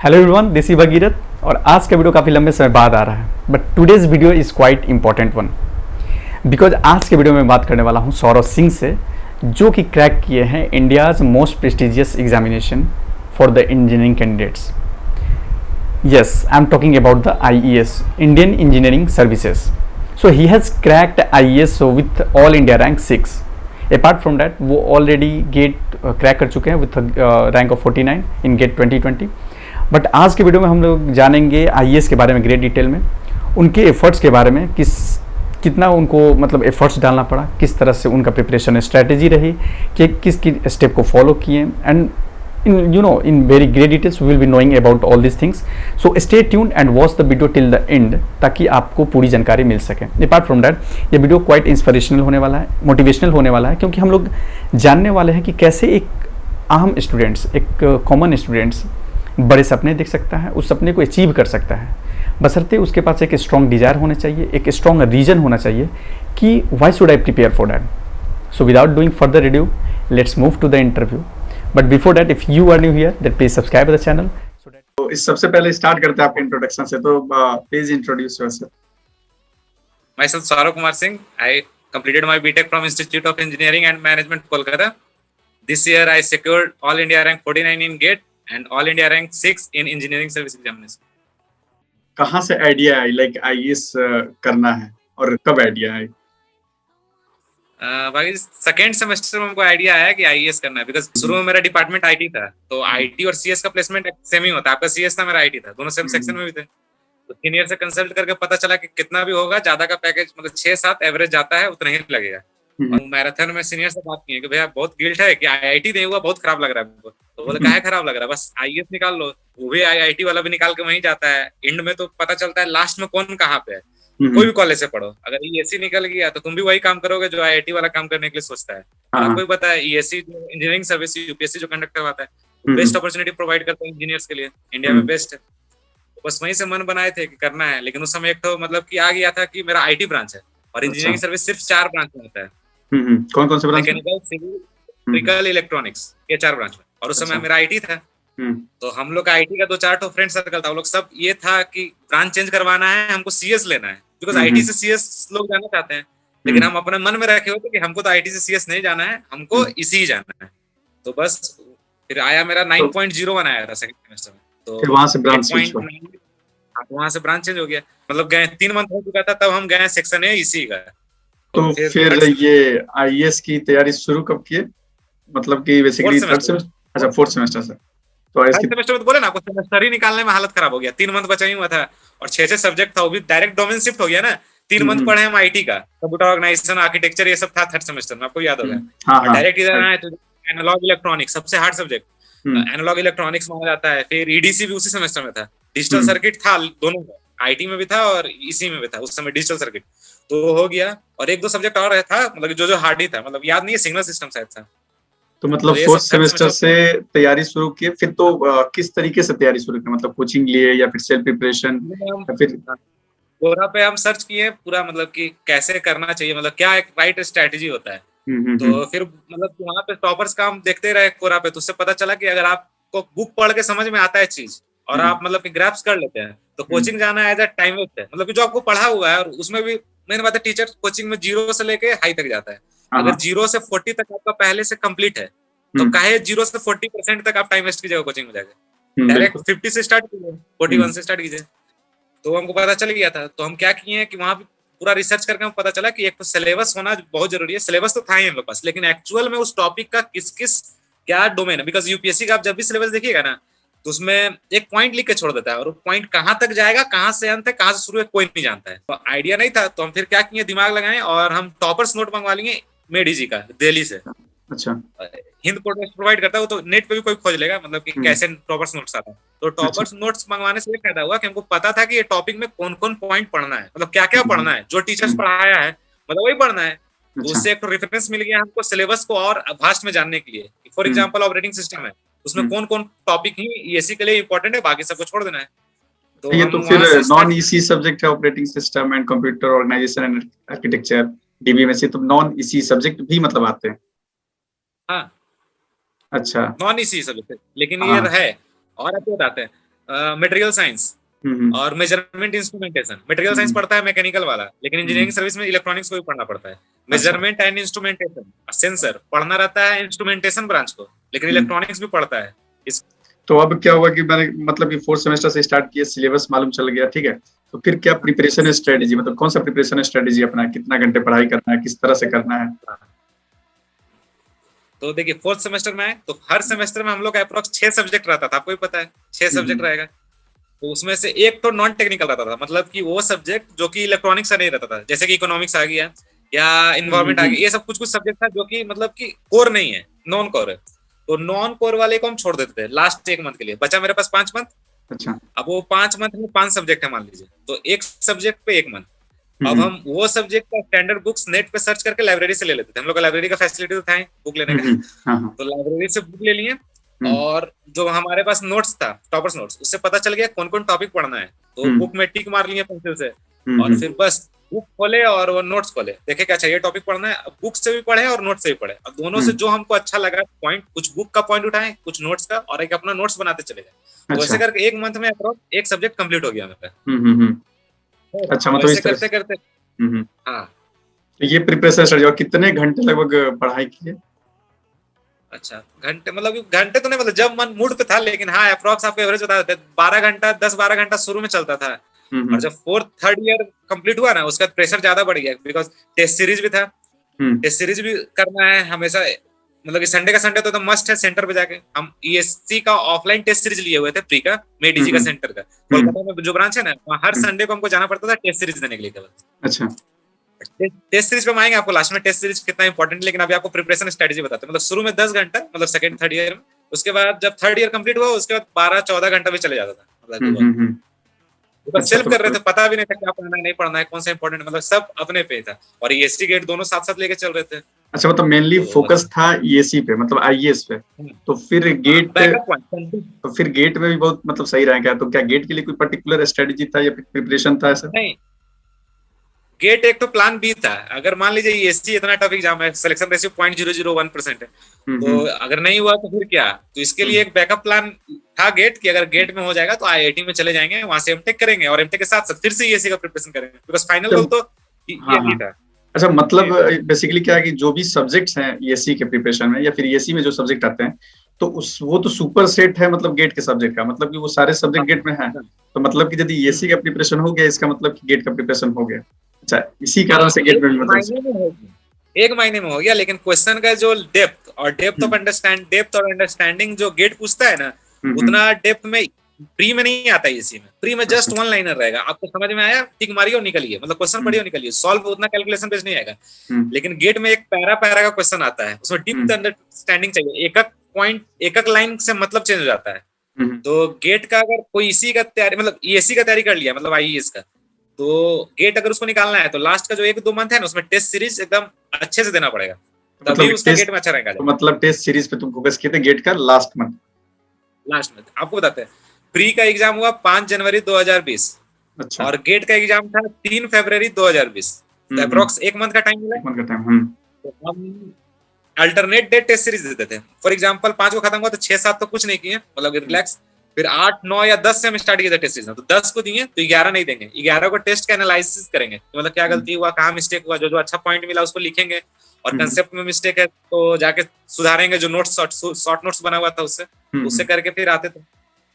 Hello everyone, this is Bhagirath और आज का वीडियो काफ़ी लंबे समय बाद आ रहा है but today's video is quite important one because आज के वीडियो में बात करने वाला हूँ सौरव सिंह से जो कि क्रैक किए हैं India's most prestigious examination for the engineering candidates. Yes, I am talking about the IES, Indian engineering services. So he has cracked IES with all India rank 6। Apart from that वो already GATE crack कर चुके हैं with rank of 49 in GATE 2020। But आज के video में हम लोग जानेंगे IES के बारे में ग्रेट डिटेल में, उनके एफर्ट्स के बारे में, कितना उनको मतलब एफर्ट्स डालना पड़ा, किस तरह से उनका प्रिपरेशन स्ट्रैटेजी रही, कि किस स्टेप को फॉलो किए, and in very great details we will be knowing about all these things. So stay tuned and watch the video till the end ताकि आपको पूरी जानकारी मिल सके। अपार्ट फ्रॉम दैट ये वीडियो क्वाइट इंस्पिरेशनल होने वाला है, मोटिवेशनल होने वाला है, क्योंकि हम लोग जानने वाले हैं कि कैसे एक आम स्टूडेंट्स, एक कॉमन स्टूडेंट्स बड़े सपने देख सकता है, उस सपने को अचीव कर सकता है, बशर्ते उसके पास एक स्ट्रॉन्ग डिजायर होना चाहिए, एक स्ट्रॉन्ग रीजन होना चाहिए कि why should I prepare for that. So without doing further review let's move to the interview. But before that if you are new here that please subscribe the channel. तो इस सबसे पहले start करते हैं आपके इंट्रोडक्शन से, तो please introduce yourself. Myself Saurav Kumar Singh. I completed my BTech from Institute of Engineering and Management, Kolkata. This year I secured All India rank 49 in GATE and All India rank 6 in Engineering Service Examination. कहाँ से idea I like IES करना है और कब idea I? बाकी second semester में हमको idea आया कि IES करना है, बिकॉज शुरू में मेरा डिपार्टमेंट IT था, तो IT और CS का प्लेसमेंट सेम ही होता है। आपका CS था, मेरा IT था, दोनों सेम सेक्शन में भी थे। तो सीनियर से कंसल्ट करके पता चला कि कितना भी होगा, ज्यादा का पैकेज मतलब 6-7 एवरेज जाता है, उतना ही लगेगा। और मैराथन में सीनियर से बात की कि भैया बहुत गिल्ट है कि IIT नहीं हुआ, बहुत खराब लग रहा है हमको। तो बोले काहे खराब लग रहा है, बस IES निकाल लो। वो भी IIT वाला भी निकाल के वहीं जाता है, एंड में तो पता चलता है लास्ट में कौन कहाँ पे है। कोई भी कॉलेज से पढ़ो, अगर ESE निकल गया तो तुम भी वही काम करोगे जो IIT वाला काम करने के लिए सोचता है। आपको भी पता है ESE जो इंजीनियरिंग सर्विस UPSC जो कंडक्ट करवाता है, बेस्ट अपॉर्चुनिटी प्रोवाइड करता है इंजीनियर्स के लिए, इंडिया में बेस्ट है। तो बस वहीं से मन बनाए थे कि करना है, लेकिन उस समय एक तो मतलब कि आ गया था कि मेरा IT ब्रांच है और इंजीनियरिंग सर्विस सिर्फ 4 ब्रांच में होता है। कौन कौन से branch? Mechanical, civil, electrical, electronics, ये 4 ब्रांच में। और उस समय मेरा IT था, तो हम लोग का IT का 2-4 तो फ्रेंड सर्कल था, वो लोग सब ये था कि ब्रांच चेंज करवाना है, हमको CS लेना है, बिकॉज IT से CS लोग जाना चाहते हैं। लेकिन हम अपने मन में रखे हुए थे कि हमको तो IT से CS नहीं जाना है, हमको इसी जाना है। तो बस फिर आया मेरा 9.01 आया था सेकंड सेमेस्टर में, तो वहां से ब्रांच स्विच हुआ। वहां से ब्रांच चेंज हो गया, मतलब गए 3 मंथ हो चुका था तब हम गए सेक्शन A इसी का। तो फिर ये IES की तैयारी शुरू कब किए? मतलब कि बेसिकली थर्ड सेमेस्टर? अच्छा, फोर्थ सेमेस्टर से। तो IES सेमेस्टर में तो बोले ना, आपको सेमेस्टर ही निकालने में हालत खराब हो गया। 3 मंथ बचा ही हुआ था और 6 सब्जेक्ट था, वो भी डायरेक्ट डोमेन शिफ्ट हो गया ना। 3 मंथ पढ़े हम IT का, कंप्यूटर ऑर्गेनाइजेशन, आर्किटेक्चर, ये सब था थर्ड सेमेस्टर में, आपको याद होगा। और डायरेक्ट इधर आए तो एनालॉग इलेक्ट्रॉनिक्स, सबसे हार्ड सब्जेक्ट एनालॉग इलेक्ट्रॉनिक्स माना जाता है। फिर EDC भी उसी सेमेस्टर में था, डिजिटल सर्किट था दोनों में, IT में भी था और इसी में भी था उस समय डिजिटल सर्किट। तो हो गया, और 1-2 सब्जेक्ट और था, मतलब जो हार्ड ही था, मतलब याद नहीं है, सिग्नल सिस्टम शायद था। तो मतलब फोर्थ सेमेस्टर से तैयारी शुरू किए। फिर तो किस तरीके से तैयारी शुरू की, मतलब कोचिंग लिए या फिर सेल्फ प्रिपरेशन? फिर कोरा पे हम सर्च किए पूरा, मतलब कि कैसे करना चाहिए, मतलब क्या एक राइट स्ट्रेटजी होता है। तो फिर मतलब वहाँ पे टॉपर्स का हम देखते रहे कोरा पे, तो उससे पता चला कि अगर आपको बुक पढ़ के समझ में आता है चीज और आप मतलब कि ग्रैप्स कर लेते हैं, तो कोचिंग जाना एज अ टाइम वेस्ट है। मतलब कि जो आपको पढ़ा हुआ है, और उसमें भी मेन बात है, टीचर कोचिंग में 0 से लेके हाई तक जाता है। अगर 0 से 40 तक आपका पहले से कंप्लीट है, तो काहे 0 से 40% तक आप टाइम वेस्ट कीजिएगा कोचिंग में जाके। डायरेक्ट 50 से स्टार्ट कीजिए, 41 से स्टार्ट कीजिए। तो हमको पता चल गया था, तो हम क्या किए कि वहां पूरा रिसर्च करके हमें पता चला कि एक तो सिलेबस होना बहुत जरूरी है। सिलेबस तो था ही हम लोग पास, लेकिन एक्चुअल में उस टॉपिक का किस किस क्या डोमेन है, बिकॉज UPSC का आप जब भी सिलेबस देखिएगा ना, तो उसमें एक पॉइंट लिख के छोड़ देता है, और वो पॉइंट कहाँ तक जाएगा, कहाँ से अंत है, कहाँ से शुरू है, कोई नहीं जानता है। तो आइडिया नहीं था, तो हम फिर क्या किए, दिमाग लगाए और हम टॉपर्स नोट मंगवा लिए मेडिजी का, दिल्ली से। अच्छा, हिंद पोर्टल प्रोवाइड करता है वो, तो नेट पे भी कोई खोज लेगा, मतलब कि कैसे टॉपर्स नोट्स आता है। तो टॉपर्स नोट्स मंगवाने से ये फायदा हुआ कि हमको पता था कि ये टॉपिक में कौन कौन पॉइंट पढ़ना है, मतलब क्या क्या पढ़ना है, जो टीचर्स पढ़ाया है मतलब वही पढ़ना है। तो उससे एक रेफरेंस मिल गया हमको सिलेबस को और भास्ट में जानने के लिए। फॉर एग्जांपल ऑपरेटिंग सिस्टम है, उसमें कौन कौन टॉपिक ही ESE के लिए इंपॉर्टेंट है, बाकी सबको छोड़ देना है। तो ये तो फिर नॉन EC सब्जेक्ट है, operating system and computer organisation and architecture, DB में से तो नॉन EC सब्जेक्ट भी मतलब आते हैं? हाँ, अच्छा, नॉन EC सब्जेक्ट, लेकिन ये है। और आपको बताते हैं मटेरियल साइंस और मेजरमेंट इंस्ट्रूमेंटेशन। मटेरियल साइंस पढ़ता है मैकेनिकल वाला, लेकिन इंजीनियरिंग सर्विस में इलेक्ट्रॉनिक्स को भी पढ़ना पड़ता है। मेजरमेंट एंड इंस्ट्रूमेंटेशन, सेंसर पढ़ना रहता है इंस्ट्रूमेंटेशन ब्रांच को, लेकिन इलेक्ट्रॉनिक्स भी पढ़ता है। तो अब क्या हुआ कि मैंने मतलब कि 4th सेमेस्टर से स्टार्ट किया, सिलेबस मालूम चल गया, ठीक है, तो फिर क्या प्रिपरेशन है स्ट्रेटेजी, मतलब कौन सा प्रिपरेशन है स्ट्रेटेजी अपना, कितना घंटे पढ़ाई करना है, किस तरह से करना है? तो देखिए 4th सेमेस्टर में आए तो हर सेमेस्टर में हम लोग अप्रोक्स 6 सब्जेक्ट रहता था, आपको भी पता है 6 सब्जेक्ट रहेगा। तो उसमें से एक तो नॉन टेक्निकल रहता था, मतलब कि वो सब्जेक्ट जो कि इलेक्ट्रॉनिक्स से नहीं रहता था, जैसे कि इकोनॉमिक्स आ गया या इन्वायरमेंट आ गया, ये सब कुछ कुछ सब्जेक्ट था जो कि मतलब कि कोर नहीं है, नॉन कोर है। तो नॉन कोर वाले को हम छोड़ देते थे लास्ट 1 मंथ के लिए। बचा मेरे पास 5 मंथ। अच्छा। अब वो 5 मंथ में 5 सब्जेक्ट है मान लीजिए, तो एक सब्जेक्ट पे 1 मंथ। अब हम वो सब्जेक्ट का स्टैंडर्ड बुक्स नेट पे सर्च करके लाइब्रेरी से ले लेते थे। हम लोग का लाइब्रेरी का फैसिलिटी तो था ही बुक लेने का। तो लाइब्रेरी से बुक ले लिए, और जो हमारे पास नोट्स था, टॉपर्स नोट्स, उससे पता चल गया कौन कौन टॉपिक पढ़ना है। तो बुक में टिक मार लिए पेंसिल से, और फिर बस बुक खोले और वो नोट्स खोले, देखे क्या चाहिए टॉपिक पढ़ना है, बुक से भी पढ़े और नोट्स से भी पढ़े। अब दोनों से जो हमको अच्छा लगा पॉइंट, कुछ बुक का पॉइंट उठाए, कुछ नोट्स का, और एक अपना नोट्स बनाते चले गए। तो ऐसे करके 1 मंथ में अप्रोक्स एक सब्जेक्ट कंप्लीट हो गया मेरा। अच्छा, मतलब ऐसे करते करते हाँ। तो ये प्रिपरेशन स्टडी, और कितने घंटे लगभग पढ़ाई किए? अच्छा, घंटे मतलब घंटे तो नहीं, मतलब जब मन मूड पे था, लेकिन हाँ अप्रोक्स आपको एवरेज बता देते 12 घंटा 10-12 घंटा शुरू में चलता था। और जब 4th 3rd ईयर कंप्लीट हुआ ना, उसका प्रेशर ज्यादा बढ़ गया, बिकॉज टेस्ट सीरीज भी था। टेस्ट सीरीज भी करना है हमेशा, मतलब कि संडे का संडे तो मस्ट है सेंटर पे जाके। हम ईएससी का ऑफलाइन टेस्ट सीरीज लिए हुए थे प्री का, मेडीजी का सेंटर का, कोलकाता में जो ब्रांच है ना, वहाँ हर संडे को हमको जाना पड़ता था टेस्ट सीरीज देने के लिए केवल। अच्छा। टेस्ट सीरीज पे आएंगे आपको लास्ट में, टेस्ट सीरीज कितना इंपॉर्टेंट, लेकिन अभी आपको प्रिपरेशन स्ट्रेटेजी बताते हैं। मतलब शुरू में 10 घंटा, मतलब 2nd 3rd ईयर में, उसके बाद जब 3rd ईयर कंप्लीट हुआ उसके बाद 12-14 घंटा भी चले जाता था। मतलब तो सेल्फ कर रहे थे, पता भी नहीं था क्या पढ़ना है नहीं पढ़ना है, कौन सा इंपॉर्टेंट, मतलब सब अपने पे था। और ईएससी गेट दोनों साथ साथ लेके चल रहे थे। अच्छा, मतलब मेनली फोकस था ईएससी पे, मतलब आईएएस पे। तो फिर गेट में भी बहुत मतलब सही रहेगा। तो क्या गेट के लिए कोई पर्टिकुलर स्ट्रेटेजी था या प्रिपरेशन था ऐसा? नहीं, गेट एक तो प्लान बी था। अगर मान लीजिए ईएससी इतना टफ एग्जाम है, सिलेक्शन रेशियो 0.001% है, तो अगर नहीं हुआ तो फिर क्या? तो इसके लिए एक बैकअप प्लान था गेट, कि अगर गेट में हो जाएगा तो आईआईटी में चले जाएंगे, वहां से एमटेक करेंगे, और एमटेक के साथ साथ फिर से ईएससी का प्रिपरेशन करेंगे, बिकॉज फाइनल गोल तो यही था। अच्छा, मतलब बेसिकली क्या है कि जो भी सब्जेक्ट्स हैं ईएससी के प्रिपरेशन में, या फिर ईएससी में जो सब्जेक्ट आते हैं, तो वो तो सुपर सेट है, मतलब गेट के सब्जेक्ट का, मतलब कि वो सारे सब्जेक्ट गेट में है। तो मतलब कि यदि ईएससी का प्रिपरेशन हो गया, इसका मतलब कि गेट का प्रिपरेशन हो गया। अच्छा, इसी कारण से गेट में एक महीने में हो गया, लेकिन क्वेश्चन का जो डेप्थ ऑफ अंडरस्टैंडिंग जो गेट पूछता है ना, उतना डेप्थ में प्री में नहीं आता है। इसी में प्री में जस्ट 1 लाइनर रहेगा, आपको समझ में आया, टिक मारिए और निकलिए, मतलब क्वेश्चन पढ़िए और निकलिए, सॉल्व उतना कैलकुलेशन बेस्ड नहीं आएगा। लेकिन गेट में एक पैरा का क्वेश्चन आता है, उसमें डीप अंडरस्टैंडिंग चाहिए, एक पॉइंट एक लाइन से मतलब चेंज हो जाता है। तो गेट का अगर कोई इसी का तैयारी, मतलब ईएससी का तैयारी कर लिया, मतलब आईएएस का, तो गेट अगर उसको निकालना है तो लास्ट का जो 1-2 मंथ है ना, उसमें टेस्ट सीरीज एकदम अच्छे से देना पड़ेगा, तभी उसका गेट में अच्छा रहेगा। तो मतलब टेस्ट सीरीज पे तुम फोकस किए थे गेट का लास्ट मंथ। आपको बताते हैं, प्री का एग्जाम हुआ 5 जनवरी 2020। अच्छा। और गेट का एग्जाम था 3 फरवरी 2020। तो अप्रोक्स 1 मंथ का टाइम मिला। तो हम अल्टरनेट डेट टेस्ट सीरीज देते थे। फॉर एग्जांपल 5 को खत्म हुआ तो 6-7 तो कुछ नहीं किए, मतलब रिलैक्स। फिर 8, 9 या 10 से हम स्टार्ट किए थे टेस्ट सीरीज। तो 10 को दिए तो 11 नहीं देंगे, 11 को टेस्ट का एनालिसिस करेंगे, मतलब क्या गलती हुआ, कहाँ मिस्टेक हुआ, जो अच्छा पॉइंट मिला उसको लिखेंगे, और कंसेप्ट में मिस्टेक है तो जाके सुधारेंगे, जो नोट्स शॉर्ट नोट्स बना हुआ था उससे करके फिर आते थे।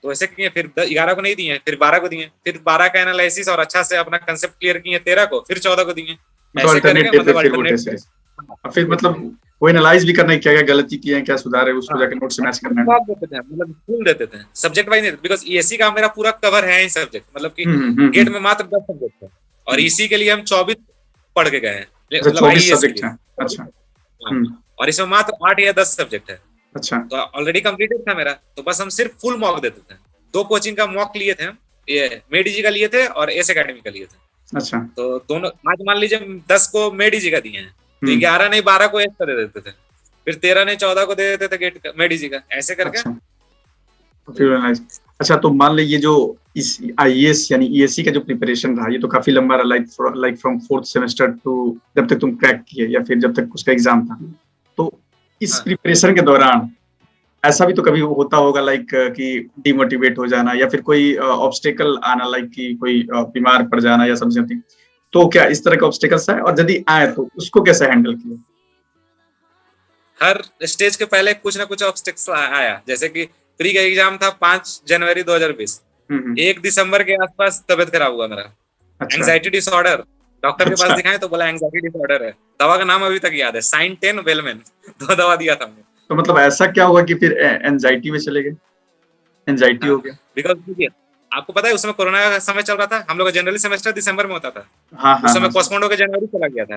तो ऐसे किए, फिर 11 को नहीं दिए, फिर 12 को दिए, फिर 12 का एनालिसिस और अच्छा से अपना कंसेप्ट क्लियर किए, 13 को, फिर 14 को दिए। ऐसे करके मतलब फिर मतलब वो एनालाइज भी करना है, क्या क्या गलती की है, क्या सुधार है, उसको जाके नोट से मैच करना है। मतलब फुल देते थे, सब्जेक्ट वाइज नहीं, बिकॉज़ ईएससी का मेरा पूरा कवर है ही सब्जेक्ट, मतलब कि गेट में मात्र 10 सब्जेक्ट है, और इसी के लिए हम 24 पढ़ के गए हैं, मतलब 24 सब्जेक्ट है। अच्छा। और इसमें मात्र 8 या 10 सब्जेक्ट है। अच्छा। तो ऑलरेडी कंप्लीटेड था मेरा, तो बस हम सिर्फ फुल मॉक देते थे। 2 कोचिंग का मॉक लिए थे, ये मेडीजी का लिए थे और एस एकेडमी का लिए थे। अच्छा। तो दोनों आज मान लीजिए 10 को मेडीजी का दिए हैं, तो 11 नहीं 12 को एस का दे देते थे, फिर 13 नहीं 14 को दे देते थे गेट का, मेडीजी का, ऐसे करके। अच्छा, तो मान लीजिए जो इस आईएएस यानी ईएससी का जो प्रिपरेशन रहा, ये तो काफी लंबा रहा, like from 4th semester two जब तक तुम क्रैक किए, या फिर जब तक उसका एग्जाम था। तो इस प्रिपरेशन के दौरान ऐसा भी तो कभी होता होगा लाइक कि डिमोटिवेट हो जाना या फिर कोई ऑब्स्टेकल आना, लाइक कि कोई बीमार पड़ जाना या समथिंग, तो क्या इस तरह के ऑब्स्टेकल्स आए, और यदि आए तो उसको कैसे हैंडल किया? हर स्टेज के पहले कुछ ना कुछ ऑब्स्टेकल्स आया, जैसे कि प्री का एग्जाम था 5 जनवरी 2020, 1 दिसंबर के आसपास तबियत खराब हुआ मेरा, एंजाइटी डिसऑर्डर, डॉक्टर के पास दिखाए तो बोला एंजाइटी डिसऑर्डर है, दवा का नाम अभी तक याद है, साइन 10 वेलमेन, 2 दवा दिया था हमने। तो मतलब ऐसा क्या हुआ कि फिर एंजाइटी में चले गए, एंजाइटी हो गया? बिकॉज आपको पता है उस समय कोरोना का समय चल रहा था, हम लोग का जनरली सेमेस्टर दिसंबर में होता था, हाँ, उस समय पोस्टपोन होकर जनवरी चला गया था,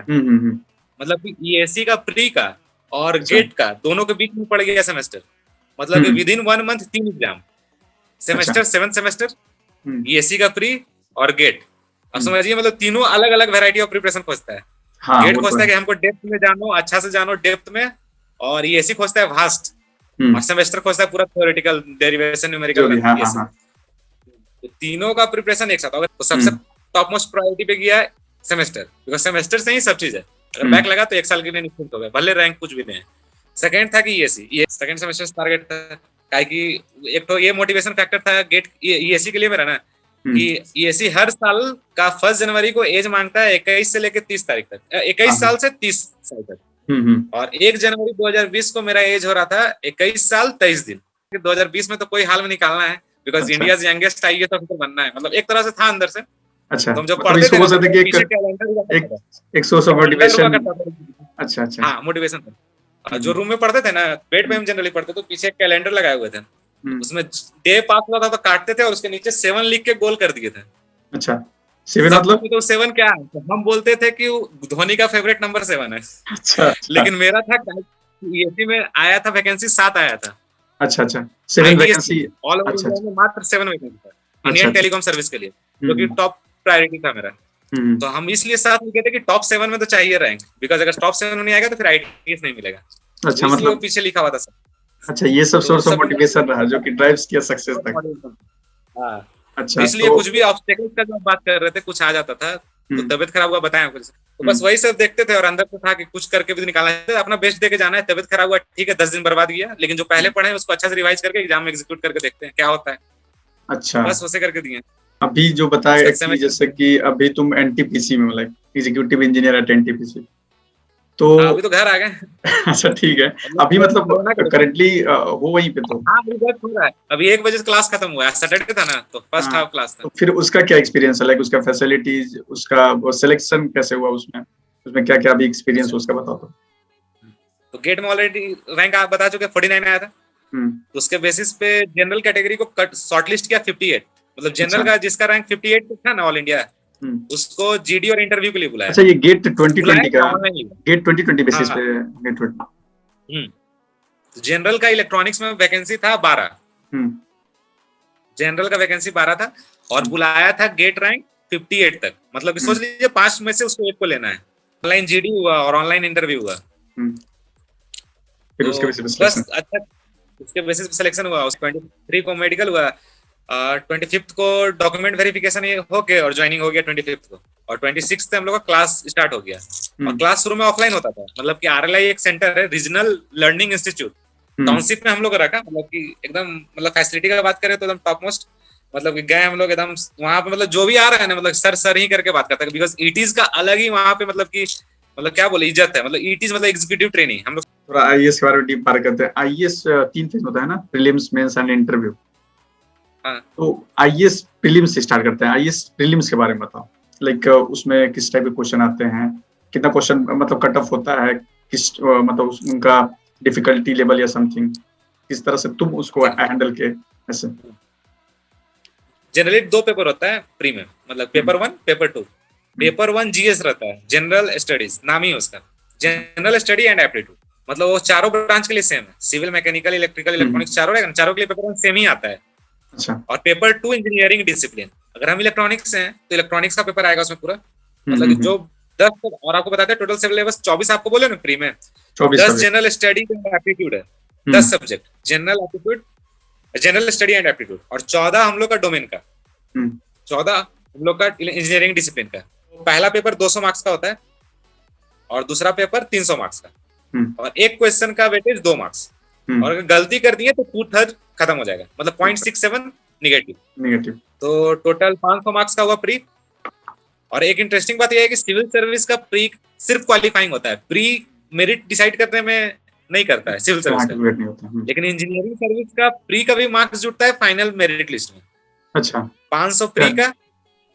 मतलब कि ईएसी का प्री का और गेट का दोनों के बीच में पड़ गया सेमेस्टर, मतलब कि within 1 month 3 exam, semester 7 semester, ईएसी का प्री और गेट। अब समझिए मतलब तीनों अलग अलग वैरायटी ऑफ प्रिपरेशन खोजता है। हाँ, गेट खोजता है कि हमको डेप्थ में जानो, अच्छा से जानो डेप्थ में, और ईएसी खोजता है वास्ट, और सेमेस्टर खोजता है पूरा थ्योरेटिकल, डेरिवेशन, न्यूमेरिकल, तो तीनों का प्रिपरेशन एक साथ। अगर तो सबसे टॉप मोस्ट प्रायोरिटी पे गया है सेमेस्टर, बिकॉज सेमेस्टर से ही सब चीज है, अगर बैक लगा तो 1 साल के लिए निश्चिंत हो गए, भले रैंक कुछ भी नहीं है। सेकंड था कि ईएसी, ये सेकंड सेमेस्टर टारगेट था, काहे कि एक तो ये मोटिवेशन फैक्टर था गेट ईएसी के लिए मेरा ना, कि ईएसी हर साल का 1 जनवरी को एज मांगता है 21 से लेकर 30 तारीख तक, 21 साल से 30 साल तक, और 1 जनवरी 2020 को मेरा एज हो रहा था 21 साल 23 दिन। 2020 में तो कोई हाल में निकालना है, because India youngest IAS officer बनना है, मतलब एक तरह से था अंदर से। अच्छा, तुम जब पढ़ते थे हो सकता है कि एक सोर्स ऑफ मोटिवेशन। अच्छा अच्छा, हाँ मोटिवेशन था। जो रूम में पढ़ते थे ना, बेड पे हम जनरली पढ़ते, तो पीछे एक कैलेंडर लगाए हुए थे, उसमें डे पास हुआ था तो काटते थे और उसके नीचे 7 लिख के गोल कर दिए थे। अच्छा, 7 मतलब तो 7 क्या है, तो हम बोलते थे कि धोनी का फेवरेट नंबर 7 है। अच्छा, लेकिन मेरा था ईएसी में आया था वैकेंसी 7 आया था। अच्छा अच्छा, 7 वैकेंसी ऑल ओवर इंडिया में मात्र 7 वैकेंसी था इंडियन टेलीकॉम सर्विस के लिए, जो कि टॉप प्रायोरिटी था मेरा। तो हम इसलिए 7 लिखे थे कि टॉप 7 में तो चाहिए रैंक, बिकॉज अगर टॉप 7 में नहीं आएगा तो फिर आईटीएस नहीं मिलेगा। अच्छा, तो मतलब पीछे लिखा हुआ था सर। अच्छा, ये सब सोर्स ऑफ मोटिवेशन रहा जो कि ड्राइव्स किया सक्सेस तक। हाँ, अच्छा, इसलिए कुछ भी ऑब्स्टेकल्स का जब बात कर रहे थे, कुछ आ जाता था तो तबियत खराब हुआ बताया कुछ, तो बस वही सब देखते थे और अंदर से था कि कुछ करके भी निकालना है, अपना बेस्ट दे के जाना है। तबियत खराब हुआ ठीक है, 10 दिन बर्बाद गया, लेकिन जो पहले पढ़े उसको अच्छा से रिवाइज करके एग्जाम में एग्जीक्यूट करके देखते हैं क्या होता है। अच्छा, बस वैसे करके दिए। अभी जो बताया कि जैसे कि अभी तुम एनटीपीसी में, like executive engineer at NTPC, तो अभी तो घर आ गए। अच्छा ठीक है, अभी मतलब करंटली हो वहीं पे? तो हाँ अभी वर्क हो रहा है, अभी 1 बजे से क्लास खत्म हुआ है, सैटरडे था ना, तो फर्स्ट हाफ क्लास था। तो फिर उसका क्या एक्सपीरियंस है, लाइक उसका फैसिलिटीज, उसका सिलेक्शन कैसे हुआ, उसमें क्या क्या अभी एक्सपीरियंस उसका बताओ तो गेट में ऑलरेडी रैंक आप बता चुके 49 आया था, तो उसके बेसिस पे जनरल कैटेगरी को कट शॉर्टलिस्ट किया 58, मतलब जनरल का जिसका रैंक 58 था ना ऑल इंडिया, उसको जीडी और इंटरव्यू के लिए बुलाया। अच्छा, ये गेट 2020 का, गेट 2020 बेसिस पे गेट 20। जनरल का इलेक्ट्रॉनिक्स में वैकेंसी था 12, जनरल का वैकेंसी 12 था, और बुलाया था गेट रैंक 58 तक, मतलब सोच लीजिए 5 में से उसको 1 को लेना है। ऑनलाइन जीडी हुआ और ऑनलाइन इंटरव्यू हुआ, फिर उसके बेसिस पे बस अच्छा उसके बेसिस पे सिलेक्शन हुआ। 23 को मेडिकल हुआ, 25th को डॉक्यूमेंट वेरिफिकेशन हो गया और ज्वाइनिंग हो गया 25th को, और 26th से हम लोग का क्लास स्टार्ट हो गया। और क्लास शुरू में ऑफलाइन होता था, मतलब कि आरएलआई एक सेंटर है, रीजनल लर्निंग इंस्टीट्यूट, टाउनशिप में हम लोग रखा, मतलब कि एकदम मतलब फैसिलिटी का बात करें तो एकदम टॉप मोस्ट, मतलब कि गए हम लोग एकदम वहां पे, मतलब जो भी आ रहा है ना, मतलब सर ही करके बात करता है, बिकॉज ईटीज का अलग ही वहां पे मतलब कि मतलब क्या बोले इज्जत है, मतलब ईटीज मतलब एग्जीक्यूटिव ट्रेनिंग। हम लोग थोड़ा आईएएस के बारे में डीप बात करते हैं। आईएएस 3 फेज होता है ना, प्रीलिम्स, मेंस एंड इंटरव्यू। तो आईएएस प्रीलिम्स से स्टार्ट करते हैं, आईएएस प्रीलिम्स के बारे में बताओ, लाइक उसमें किस टाइप के क्वेश्चन आते हैं, कितना क्वेश्चन मतलब कट ऑफ होता है, किस मतलब उनका डिफिकल्टी लेवल या समथिंग, किस तरह से तुम उसको हैंडल के? ऐसे जनरली 2 पेपर होता है प्री में, मतलब पेपर 1 पेपर 2। पेपर 1 जीएस रहता है, जनरल स्टडीज नाम ही उसका, जनरल स्टडी एंड एप्टीट्यूड, मतलब वो चारों ब्रांच के लिए सेम है, सिविल, मैकेनिकल, इलेक्ट्रिकल, इलेक्ट्रॉनिक्स, चारों रहेगा, चारों के लिए पेपर 1 सेम ही आता है। अच्छा, और पेपर 2 इंजीनियरिंग डिसिप्लिन, अगर हम इलेक्ट्रॉनिक्स हैं तो इलेक्ट्रॉनिक्स का पेपर आएगा उसमें पूरा, मतलब जो 10, और आपको बताते हैं टोटल सिलेबस 24 आपको बोले ना प्री में, 10 जनरल स्टडी एंड एप्टीट्यूड है, 10 subject general aptitude, general study and aptitude, और 14 हम लोग का डोमेन का, 14 हम लोग का इंजीनियरिंग डिसिप्लिन का। पहला पेपर 200 मार्क्स का होता है और दूसरा पेपर 300 मार्क्स का, और एक क्वेश्चन का वेटेज 2 मार्क्स। और अगर गलती कर दी है तो 2/3 खत्म हो जाएगा, मतलब 0.67 नेगेटिव। तो टोटल 500 मार्क्स का हुआ प्री। और एक इंटरेस्टिंग बात यह है कि सिविल सर्विस का प्री सिर्फ क्वालिफाइंग होता है, प्री मेरिट डिसाइड करने में नहीं करता है सिविल सर्विस का। लेकिन इंजीनियरिंग सर्विस का प्री का भी मार्क्स जुड़ता है फाइनल मेरिट लिस्ट में। अच्छा, 500 प्री का,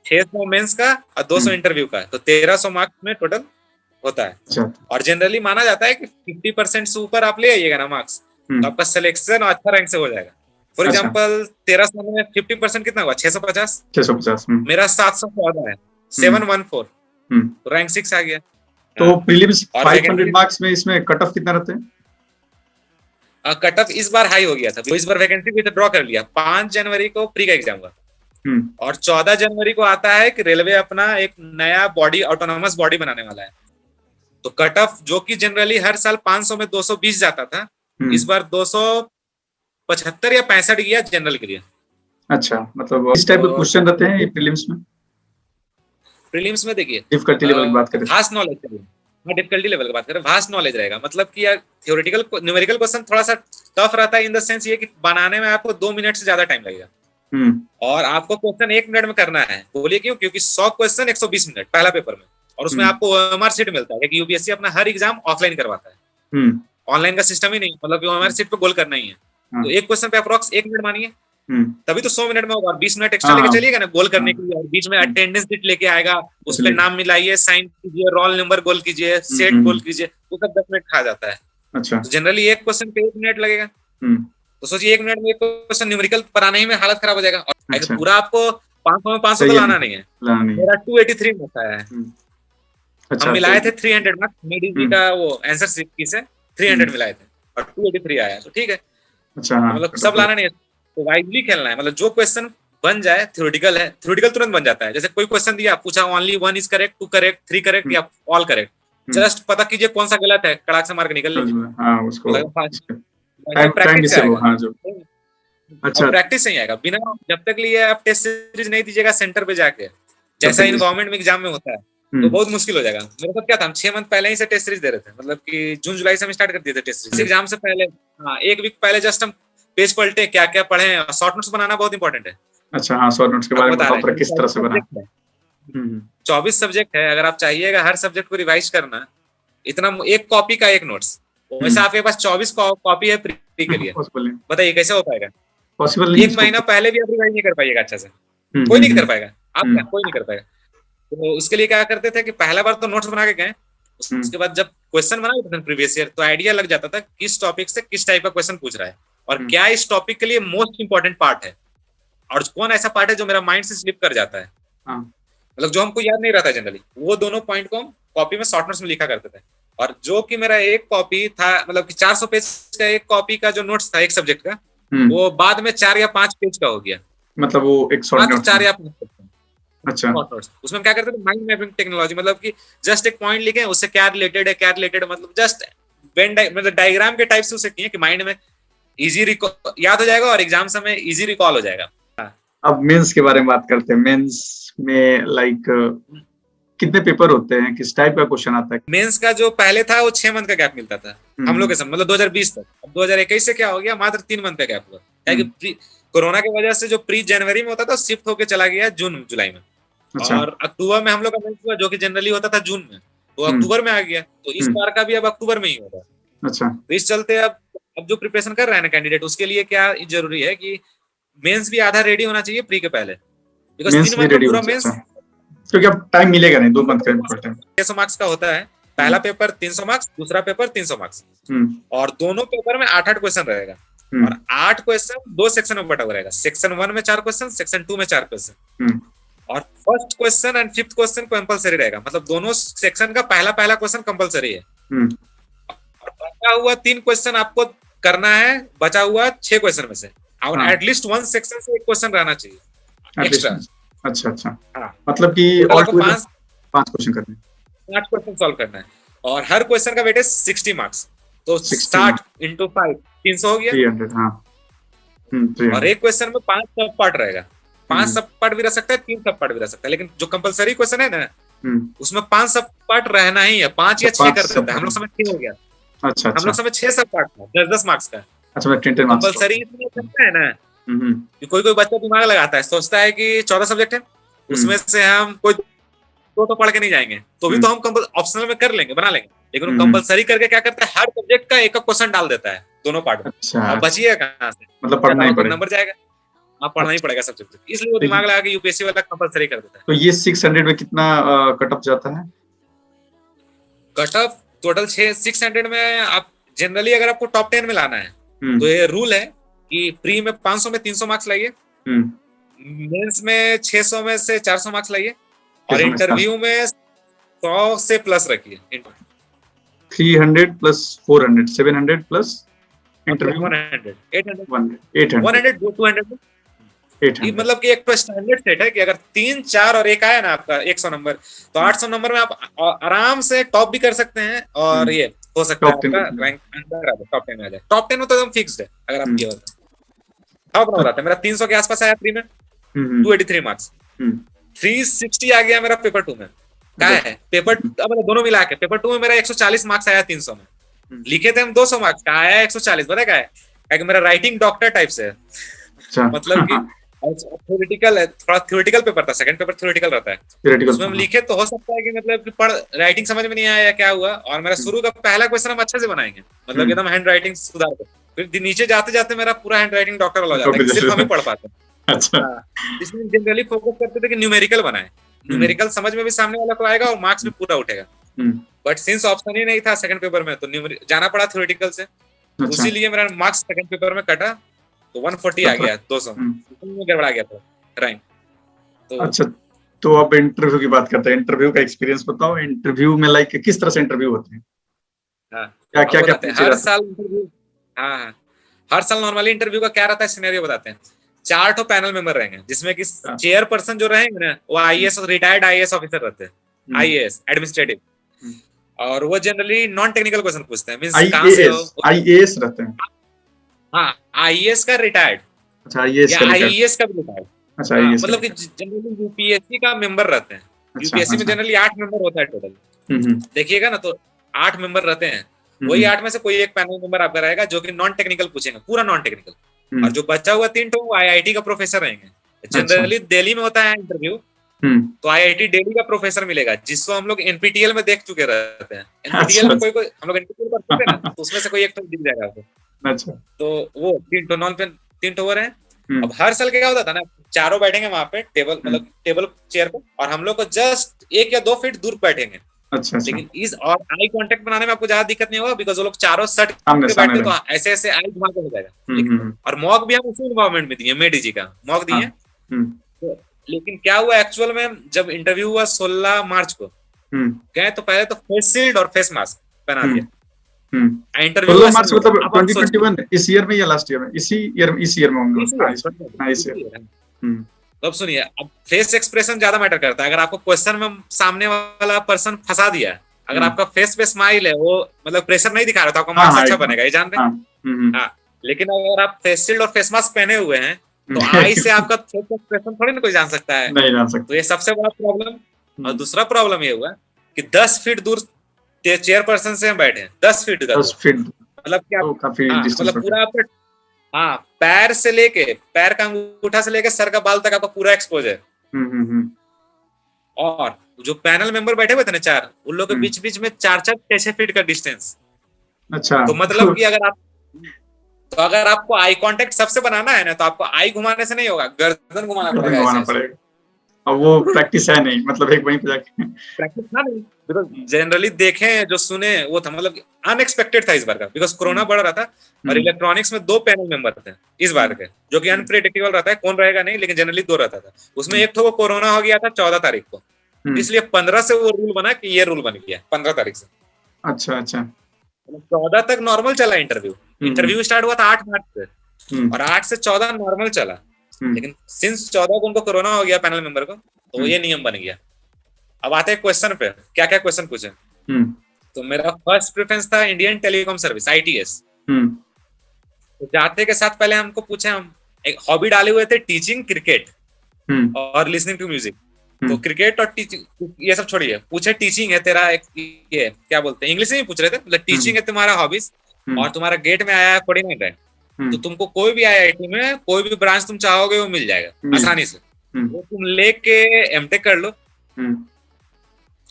600 मेंस का और 200 इंटरव्यू का, तो 1300 मार्क्स में टोटल होता है। अच्छा। और जनरली माना जाता है कि 50% से ऊपर आप ले आइएगा ना मार्क्स, तो आपका सिलेक्शन अच्छा रैंक से हो जाएगा। फॉर एग्जांपल 1300 में 50% कितना हुआ? 650। मेरा 714 है, 714, तो रैंक 6 आ गया। तो प्रीलिम्स 500 मार्क्स में इसमें कट ऑफ कितना रहते हैं? कट ऑफ इस बार हाई हो गया था, तो इस बार वैकेंसी भी ड्रॉ कर लिया। 5 जनवरी को प्री का एग्जाम हुआ और 14 जनवरी को आता है कि रेलवे अपना एक नया बॉडी, ऑटोनॉमस बॉडी बनाने वाला है। तो कट ऑफ जो कि जनरली हर साल 500 में 220 जाता था, इस बार 275 या 65 गया जनरल के लिए। अच्छा, मतलब इस टाइप के क्वेश्चन रहते हैं प्रीलिम्स में? प्रीलिम्स में देखिए डिफिकल्टी लेवल की बात करें, वास्ट नॉलेज करिए, मैं डिफिकल्टी लेवल की बात करें, वास्ट नॉलेज रहेगा। मतलब कि यार थ्योरेटिकल न्यूमेरिकल क्वेश्चन थोड़ा सा टफ रहता है इन द सेंस ये कि बनाने में आपको 2 मिनट से ज्यादा टाइम लगेगा और आपको क्वेश्चन 1 मिनट में करना है। बोलिए क्यों? क्योंकि 100 क्वेश्चन 120 मिनट पहला पेपर में, और उसमें आपको OMR सीट मिलता है कि यूपीएससी अपना हर एग्जाम ऑफलाइन करवाता है, ऑनलाइन का सिस्टम ही नहीं, मतलब OMR सीट पे गोल करना ही है। तो एक क्वेश्चन पे अप्रोक्स 1 मिनट मानिए, तभी तो 100 मिनट में होगा। और 20 मिनट एक्स्ट्रा लेके चलिएगा ना गोल करने के लिए, और बीच में अटेंडेंस सीट लेके आएगा, उस पर नाम मिलाइए, साइन कीजिए, रोल नंबर गोल कीजिए, सेट गोल कीजिए, वो सब 10 मिनट खा जाता है। अच्छा, तो जनरली एक क्वेश्चन पे 1 मिनट लगेगा। तो सोचिए 1 मिनट में एक क्वेश्चन न्यूमेरिकल बनाने ही में हालत खराब हो जाएगा। और अच्छा। पूरा आपको 500 में 500 तो लाना नहीं है, मेरा 283 मार्क्स आया है। अच्छा, हम मिलाए थे 300 मार्क्स, मेडी जी का वो आंसर सीट की से 300 मिलाए थे और 283 आया, तो ठीक है। अच्छा, हाँ, मतलब सब लाना नहीं है, तो वाइजली खेलना है। मतलब जो क्वेश्चन बन जाए, थ्योरेटिकल है, थ्योरेटिकल तुरंत बन जाता है। जैसे कोई क्वेश्चन दिया, पूछा only 1 is correct, 2 correct, 3 correct या ऑल करेक्ट, जस्ट पता कीजिए कौन सा गलत है, कड़ाक से मार्क निकल लीजिए। हाँ, उसको प्रैक्टिस से आएगा। हाँ, जो अच्छा, प्रैक्टिस नहीं आएगा बिना, जब तक लिए आप टेस्ट सीरीज नहीं दीजिएगा सेंटर पे जाके, जैसा इन गवर्नमेंट में एग्जाम में होता है, तो बहुत मुश्किल हो जाएगा। मेरे साथ क्या था, हम 6 मंथ पहले ही से टेस्ट सीरीज दे रहे थे, मतलब कि जून जुलाई से हम स्टार्ट कर दिए थे टेस्ट सीरीज एग्जाम से पहले। हाँ, 1 वीक पहले जस्ट हम पेज पलटे, क्या क्या पढ़े, शॉर्ट नोट्स बनाना बहुत इंपॉर्टेंट है। अच्छा, हाँ, शॉर्ट नोट्स के बारे में बताओ, किस तरह से बना। 24 सब्जेक्ट है, अगर आप चाहिएगा हर सब्जेक्ट को रिवाइज करना, इतना एक कॉपी का 1 नोट्स, वैसे आपके पास 24 कॉपी है प्री के लिए, बताइए कैसे हो पाएगा? पॉसिबल नहीं। 1 महीना पहले भी आप रिवाइज नहीं कर पाइएगा अच्छे से, कोई नहीं कर पाएगा, आप कोई नहीं कर पाएगा। तो उसके लिए क्या करते थे कि पहला बार तो नोट्स बना के गए, उसके बाद जब क्वेश्चन बना प्रीवियस ईयर, तो आइडिया लग जाता था किस टॉपिक से किस टाइप का क्वेश्चन पूछ रहा है और क्या इस टॉपिक के लिए मोस्ट इंपॉर्टेंट पार्ट है, और कौन ऐसा पार्ट है जो मेरा माइंड से स्लिप कर जाता है, मतलब जो हमको याद नहीं रहता है जनरली। वो दोनों पॉइंट को हम कॉपी में शॉर्ट नोट्स में लिखा करते थे। और जो कि मेरा एक कॉपी था, मतलब कि 400 पेज का एक कॉपी का जो नोट्स था एक सब्जेक्ट का, वो बाद में 4 या 5 पेज का हो गया, मतलब वो एक शॉर्ट नोट 4 या 5। अच्छा, उसमें क्या करते थे, माइंड मैपिंग टेक्नोलॉजी, मतलब कि जस्ट एक पॉइंट लिखे, उससे क्या रिलेटेड है, क्या रिलेटेड, मतलब जस्ट मतलब डायग्राम के टाइप से उसे किए कि माइंड में इजी याद हो जाएगा और एग्जाम समय इजी रिकॉल हो जाएगा। अब मेंस के बारे में बात करते हैं। मेंस में लाइक कितने पेपर होते हैं, किस टाइप का क्वेश्चन आता है? मेंस का जो पहले था वो 6 मंथ का गैप मिलता था हम लोग के समय, मतलब 2020 तक। अब 2021 से क्या हो गया, मात्र 3 मंथ का गैप हुआ, क्योंकि कोरोना की वजह से जो प्री जनवरी में होता था शिफ्ट होकर चला गया जून जुलाई में। अच्छा। और अक्टूबर में हम लोग का मेंस हुआ, जो कि जनरली होता था जून में, तो अक्टूबर में आ गया। तो इस बार का भी अब अक्टूबर में ही होगा। अच्छा, तो इस चलते अब जो प्रिपरेशन कर रहे हैं ना कैंडिडेट, उसके लिए क्या जरूरी है कि मेंस भी आधा रेडी होना चाहिए प्री के पहले, बिकॉज़ 3 मंथ पूरा मेंस, क्योंकि अब टाइम मिलेगा नहीं, 2 मंथ का टाइम। 600 मार्क्स का होता है, पहला पेपर 300 मार्क्स, दूसरा पेपर 300 मार्क्स, और दोनों पेपर में 8-8 क्वेश्चन रहेगा, और 8 क्वेश्चन 2 सेक्शन में बटा हुआ रहेगा। सेक्शन 1 में 4 क्वेश्चन, सेक्शन 2 में 4 क्वेश्चन, और first question and 5th question compulsory रहेगा, मतलब दोनों सेक्शन का पहला क्वेश्चन कंपलसरी है। और बचा हुआ 3 क्वेश्चन आपको करना है, बचा हुआ 6 क्वेश्चन में से, और एटलीस्ट 1 सेक्शन से 1 क्वेश्चन रहना चाहिए एक्स्ट्रा। अच्छा, अच्छा, हाँ, मतलब कि और 5 क्वेश्चन करने हैं, 5 क्वेश्चन सॉल्व करना है, और हर क्वेश्चन का वेटेज 60 मार्क्स, तो 60 into 5 300 हो गया, 300। हाँ, 300। और एक क्वेश्चन में 5 सब पार्ट रहेगा, 5 सब पार्ट भी रह सकता है, 3 सब पार्ट भी रह सकता है, लेकिन जो कंपलसरी क्वेश्चन है ना, उसमें 5 सब पार्ट रहना ही है, 5 या 6 कर देता है। हम लोग समय 6 हो गया। अच्छा, हम लोग समय 6 सब पार्ट था, 10-10 मार्क्स का, अच्छा, मैं 10 मार्क्स कंपलसरी इसलिए करता है ना हम्म कि कोई कोई बच्चा दिमाग लगाता है, सोचता है कि 14 सब्जेक्ट है, उसमें से हम कोई तो पढ़ के नहीं जाएंगे, तो भी तो हम ऑप्शनल में कर लेंगे, बना लेंगे, लेकिन वो कंपलसरी करके क्या करता है, हर सब्जेक्ट का एक क्वेश्चन डाल देता है दोनों पार्ट में। अच्छा, अब बचिएगा कहाँ से, मतलब पढ़ना ही पड़ेगा, नंबर जाएगा। हाँ, पढ़ना ही पड़ेगा सब सब्जेक्ट, इसलिए वो दिमाग लगा के यूपीएससी वाला कंपलसरी कर देता है। तो ये 600 में कितना कट ऑफ जाता है? कट ऑफ टोटल 600 में आप जनरली अगर आपको टॉप 10 में लाना है तो ये रूल है कि प्री में 500 में 300 मार्क्स लाइए, मेंस में 600 में से 400 मार्क्स लाइए, और इंटरव्यू में 100 से प्लस रखिए। 300 प्लस 400 700 प्लस इंटरव्यू 100 800 800 200। 800 मतलब कि एक तो स्टैंडर्ड सेट है कि अगर 3 4 और 1 आया ना आपका 100 नंबर, तो 800 नंबर में आप आराम से टॉप भी कर सकते हैं, और ये हो सकता है आपका रैंक अंदर आ जाए, टॉप 10 में आ जाए। टॉप 10 में तो एकदम फिक्स्ड है अगर आप ये होता है। अब बताता है, मेरा 300 के आसपास आया प्री में, 283 मार्क्स, 360 आ गया मेरा पेपर 2 में। क्या है पेपर, अब दोनों मिला के पेपर 2 में मेरा 140 मार्क्स आया 300 में, लिखे थे हम 200 मार्क्स का, आया 140। पता क्या है कि मेरा राइटिंग डॉक्टर टाइप से है, मतलब कि थ्योरेटिकल है, थोड़ा थ्योरेटिकल पेपर था, सेकंड पेपर थ्योरेटिकल रहता है, उसमें हम लिखे तो हो सकता है कि मतलब कि पढ़ राइटिंग समझ में नहीं आया क्या हुआ, और मेरा शुरू का पहला क्वेश्चन हम अच्छे से बनाएंगे, मतलब एकदम हैंड राइटिंग सुधार कर, फिर नीचे जाते जाते मेरा पूरा हैंड राइटिंग डॉक्टर वाला हो जाता है, सिर्फ हम ही पढ़ पाते हैं। अच्छा, इसमें जनरली फोकस करते थे कि न्यूमेरिकल बनाए, न्यूमेरिकल समझ में भी सामने वाला को आएगा और मार्क्स भी पूरा उठेगा, बट सिंस ऑप्शन ही नहीं था सेकंड पेपर में, तो जाना पड़ा थ्योरेटिकल से, इसीलिए मेरा मार्क्स सेकंड पेपर में कटा, तो 140 आ गया 200 में गड़बड़ा गया था रैंक। तो अच्छा, तो अब इंटरव्यू की बात करते हैं। इंटरव्यू का एक्सपीरियंस बताओ, इंटरव्यू में लाइक किस तरह से इंटरव्यू होते हैं? क्या क्या क्या हर साल इंटरव्यू, हाँ हर साल नॉर्मली इंटरव्यू का क्या रहता है सिनेरियो बताते हैं। 4 तो पैनल मेंबर रहेंगे, जिसमें कि चेयर पर्सन जो रहेंगे ना वो आईएएस रिटायर्ड आईएएस ऑफिसर रहते हैं, आईएएस एडमिनिस्ट्रेटिव, और वो जनरली नॉन टेक्निकल क्वेश्चन पूछते हैं, मींस कहां से हो, आईएएस रहते हैं। हाँ आईएएस का रिटायर्ड, अच्छा आईएएस का भी रिटायर्ड, अच्छा आईएएस मतलब कि जनरली यूपीएससी का मेंबर रहते हैं, यूपीएससी में जनरली 8 मेंबर होता है टोटल, देखिएगा ना, तो 8 मेंबर रहते हैं, वही 8 में से कोई एक पैनल मेंबर आपका रहेगा जो कि नॉन टेक्निकल पूछेंगे, पूरा नॉन टेक्निकल, और जो बचा हुआ 3 तो वो आईआईटी का प्रोफेसर रहेंगे। जनरली दिल्ली में होता है इंटरव्यू, तो आईआईटी दिल्ली का प्रोफेसर मिलेगा, जिसको हम लोग एनपीटीएल में देख चुके रहते हैं। एनपीटीएल में कोई हम लोग एनपीटीएल पढ़ते हैं ना, तो उसमें से कोई एक तो दिख जाएगा आपको। अच्छा, तो वो 3 तो नॉन पे 3 टोवर है। अब हर साल क्या होता था ना, चारों बैठेंगे वहां पे टेबल, मतलब टेबल चेयर पे, और हम लोग को जस्ट 1 या 2 फीट दूर बैठेंगे। अच्छा, लेकिन इस और आई कांटेक्ट बनाने में आपको ज्यादा दिक्कत नहीं होगा, बिकॉज वो लोग चारों सट के बैठते, तो ऐसे ऐसे आई घुमा के हो जाएगा। और मॉक भी हम उसी इन्वायरमेंट में दिए, मेडी जी का मॉक दिए। तो लेकिन क्या हुआ एक्चुअल में, जब इंटरव्यू हुआ 16 मार्च को गए, तो पहले तो फेस शील्ड और फेस मास्क पहना दिया। इंटरव्यू मार्च मतलब 2021 इस ईयर में या लास्ट ईयर में? इस ईयर में होंगे। तो अब सुनिए, अब फेस एक्सप्रेशन ज्यादा मैटर करता है। अगर आपको क्वेश्चन में सामने वाला पर्सन फंसा दिया, अगर आपका फेस पे स्माइल है, वो मतलब प्रेशर नहीं दिखा रहा, तो आपका मार्क्स अच्छा बनेगा, ये जान रहे हैं। हाँ, लेकिन अगर आप फेस शील्ड और फेस मास्क पहने हुए हैं, तो आई से आपका फेस एक्सप्रेशन थोड़ी ना कोई जान सकता है, नहीं जान सकता। तो ये सबसे बड़ा प्रॉब्लम। और दूसरा प्रॉब्लम ये हुआ कि 10 फीट दूर चेयर पर्सन से हम बैठे, 10 फीट का, 10 फीट मतलब क्या, मतलब पूरा आपका, हाँ, पैर से लेके, पैर का अंगूठा से लेके सर का बाल तक आपका पूरा एक्सपोज है। और जो पैनल मेंबर बैठे हुए थे ना 4, उन लोगों के बीच बीच में 4-4 6-6 फीट का डिस्टेंस। अच्छा, तो मतलब कि अगर आपको आई कांटेक्ट सबसे बनाना है ना, तो आपको आई घुमाने से नहीं होगा, गर्दन घुमाना पड़ेगा। अब वो प्रैक्टिस है नहीं, मतलब एक वहीं पे जाके प्रैक्टिस ना नहीं, बिकॉज जनरली देखें जो सुने वो था, मतलब अनएक्सपेक्टेड था इस बार का, बिकॉज कोरोना बढ़ रहा था, और इलेक्ट्रॉनिक्स में 2 पैनल मेंबर थे इस बार के, जो कि अनप्रेडिक्टेबल रहता है, कौन रहेगा नहीं, लेकिन जनरली 2 रहता था। उसमें एक तो वो कोरोना हो गया था 14 तारीख को, इसलिए 15 से वो रूल बना कि ये रूल बन गया 15 तारीख से। अच्छा अच्छा, 14 तक नॉर्मल चला इंटरव्यू स्टार्ट हुआ था 8 मार्च से, और 8 से 14 नॉर्मल चला, लेकिन सिंस 14 को उनको कोरोना हो गया पैनल मेंबर को, तो ये नियम बन गया। अब आते हैं क्वेश्चन पे, क्या क्या क्वेश्चन पूछे। तो मेरा फर्स्ट प्रेफरेंस था इंडियन टेलीकॉम सर्विस, आईटीएस। तो जाते के साथ पहले हमको पूछे, हम एक हॉबी डाले हुए थे, टीचिंग क्रिकेट और लिसनिंग टू म्यूजिक। तो क्रिकेट और टीचिंग ये सब छोड़िए, पूछे टीचिंग है तेरा, ये क्या बोलते हैं, इंग्लिश में ही पूछ रहे थे, मतलब टीचिंग है तुम्हारा हॉबीज, और तुम्हारा गेट में आया है 49 रैंक। तो तुमको कोई भी आईआईटी में कोई भी ब्रांच तुम चाहोगे वो मिल जाएगा आसानी से। तो तुम लेके एमटेक कर लो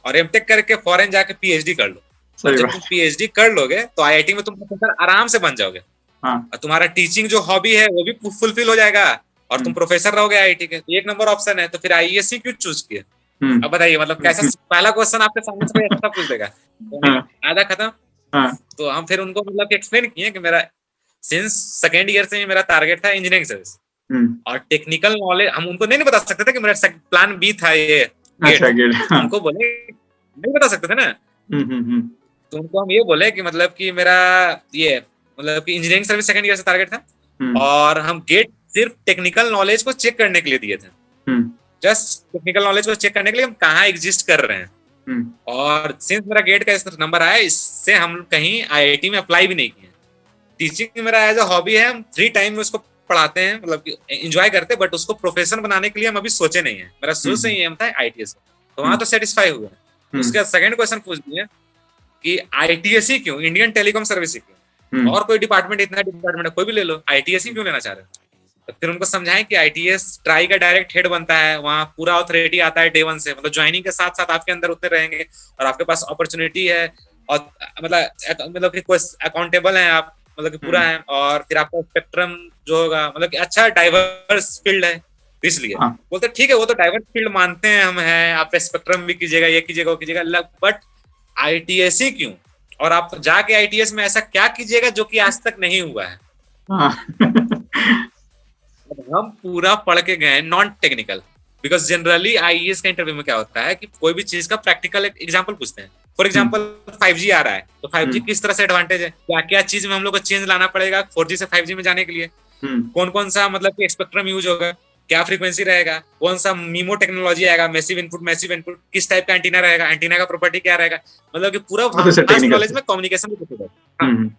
और एमटेक करके फॉरेन जाके पीएचडी कर लो। और जब तुम पीएचडी कर लोगे तो आईआईटी में तुम प्रोफेसर आराम से बन जाओगे। और तुम्हारा टीचिंग जो हॉबी है वो भी फुलफिल हो जाएगा और तुम प्रोफेसर रहोगे आईआईटी के। एक नंबर ऑप्शन है। तो फिर आईएससी क्यों चूज किया? अब बताइए, मतलब कैसा पहला क्वेश्चन आपके सामने से कोई अच्छा पूछ देगा तो आधा खत्म। तो हम फिर उनको मतलब एक्सप्लेन किए कि मेरा सिंस सेकेंड ईयर से मेरा टारगेट था इंजीनियरिंग सर्विस और टेक्निकल नॉलेज। हम उनको नहीं बता सकते थे कि मेरा प्लान बी था ये उनको बोले नहीं बता सकते थे ना। तो उनको हम ये बोले कि मतलब कि मेरा ये मतलब कि इंजीनियरिंग सर्विस सेकंड ईयर से टारगेट था और हम गेट सिर्फ टेक्निकल नॉलेज को चेक करने के लिए दिए थे। जस्ट टेक्निकल नॉलेज को चेक करने के लिए हम कहाँ एग्जिस्ट कर रहे हैं। और सिंस मेरा गेट का नंबर आया, इससे हम कहीं आईआईटी में अप्लाई भी नहीं किए। टीचिंग मेरा एज अ हॉबी है, हम फ्री टाइम में उसको पढ़ाते हैं, मतलब कि एंजॉय करते हैं, बट उसको प्रोफेशन बनाने के लिए हम अभी सोचे नहीं है। मेरा शुरू से ही एम था आईटीएस, तो वहां तो सेटिस्फाई हुआ। उसके सेकंड क्वेश्चन पूछ दिए कि आईटीएस ही क्यों, इंडियन टेलीकॉम सर्विस ही क्यों, और कोई डिपार्टमेंट, इतना डिपार्टमेंट है कोई भी ले लो, आईटीएस ही क्यों लेना चाह रहे हो? तो फिर उनको समझाएं कि आईटीएस ट्राई का डायरेक्ट हेड बनता है, वहाँ पूरा ऑथोरिटी आता है डे वन से, मतलब ज्वाइनिंग के साथ साथ आपके अंदर उतने रहेंगे और आपके पास अपॉर्चुनिटी है और मतलब कि अकाउंटेबल है आप, मतलब कि पूरा है। और फिर आपका स्पेक्ट्रम जो होगा मतलब कि अच्छा डाइवर्स फील्ड है, इसलिए बोलते ठीक है वो तो डाइवर्स फील्ड मानते हैं हम हैं, आप स्पेक्ट्रम भी कीजिएगा, ये कीजिएगा वो कीजिएगा, बट आईटीएस ही क्यों? और आप जाके आईटीएस में ऐसा क्या कीजिएगा जो कि आज तक नहीं हुआ है? हम पूरा पढ़ के गए non technical, because generally IAS का इंटरव्यू में क्या होता है कि कोई भी चीज का प्रैक्टिकल एग्जांपल पूछते हैं। फॉर एग्जांपल 5G आ रहा है, तो 5G किस तरह से एडवांटेज है, क्या क्या चीज में हम लोग को चेंज लाना पड़ेगा 4G से 5G में जाने के लिए, कौन कौन सा मतलब कि स्पेक्ट्रम यूज होगा, क्या फ्रीक्वेंसी रहेगा, कौन सा मीमो टेक्नोलॉजी आएगा, मैसिव इनपुट, किस टाइप का एंटीना रहेगा, एंटीना का प्रॉपर्टी क्या रहेगा, मतलब कि पूरा नॉलेज में कम्युनिकेशन भी कुछ होगा।